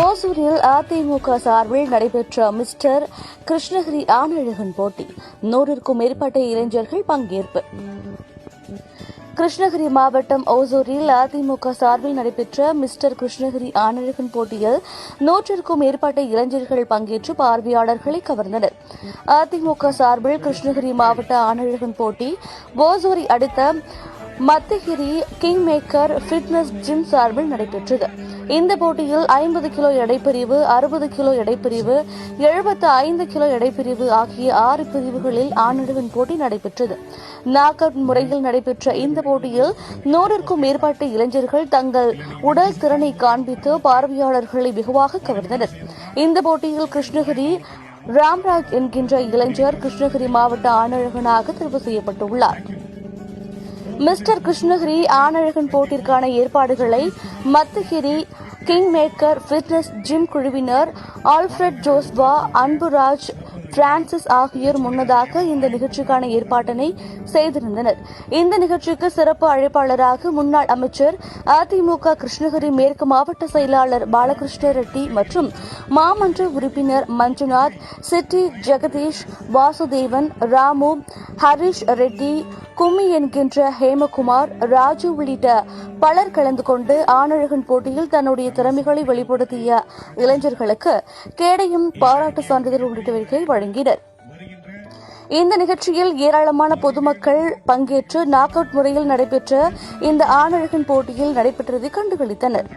ஓசூரில் அதிமுக சார்பில் நடைபெற்ற மிஸ்டர் கிருஷ்ணகிரி ஆணழகன் போட்டி 100க்கும் மேற்பட்ட இளைஞர்கள் பங்கேற்பு. கிருஷ்ணகிரி மாவட்டம் ஓசூரில் அதிமுக சார்பில் நடைபெற்ற மிஸ்டர் கிருஷ்ணகிரி ஆணழகன் போட்டியில் 100க்கும் மேற்பட்ட இளைஞர்கள் பங்கேற்று பார்வையாளர்களை கவர்ந்தனர். அதிமுக சார்பில் கிருஷ்ணகிரி மாவட்ட ஆணழகன் போட்டி ஓசூரை அடுத்த Mathigiri king maker fitness gym சார்பில் நடைபெற்றது. இந்த போட்டியில் 50 கிலோ எடைப்பிரிவு, 60 கிலோ எடைப்பிரிவு, 75 கிலோ எடைப்பிரிவு ஆகிய 6 பிரிவுகளில் ஆணழகன் போட்டி நடைபெற்றது. நாக் அவுட் முறையில் நடைபெற்ற இந்த போட்டியில் 100க்கும் மேற்பட்ட இளைஞர்கள் தங்கள் உடல் திறனை காண்பித்து பார்வையாளர்களை வெகுவாக கவர்ந்தனர். இந்த போட்டியில் கிருஷ்ணகிரி ராம்ராஜ் என்கின்ற இளைஞர் கிருஷ்ணகிரி மாவட்ட ஆணழகனாக தேர்வு செய்யப்பட்டுள்ளார். மிஸ்டர் கிருஷ்ணகிரி ஆணழகன் போட்டிற்கான ஏற்பாடுகளை Mathigiri king maker fitness gym குழுவினர் ஆல்ஃபிரட் ஜோஸ்வா, அன்புராஜ், பிரான்சிஸ் ஆகியோர் முன்னதாக இந்த நிகழ்ச்சிக்கான ஏற்பாட்டினை செய்திருந்தனர். இந்த நிகழ்ச்சிக்கு சிறப்பு அழைப்பாளராக முன்னாள் அமைச்சர், அதிமுக கிருஷ்ணகிரி மேற்கு மாவட்ட செயலாளர் பாலகிருஷ்ண ரெட்டி மற்றும் மாமன்ற உறுப்பினர் மஞ்சுநாத், சிட்டி ஜெகதீஷ், வாசுதேவன், ராமு, ஹரிஷ் ரெட்டி, கும்மி என்கின்ற ஹேமகுமார், ராஜு உள்ளிட்ட பலர் கலந்து கொண்டு ஆணழகன் போட்டியில் தன்னுடைய திறமைகளை வெளிப்படுத்திய இளைஞர்களுக்கு கேடயம், பாராட்டு சான்றிதழ் உள்ளிட்டவைகளை வழங்கினர். இந்த நிகழ்ச்சியில் ஏராளமான பொதுமக்கள் பங்கேற்று நாக் அவுட் முறையில் நடைபெற்ற இந்த ஆணழகன் போட்டியில் நடைபெற்றதை கண்டுகளித்தனர்.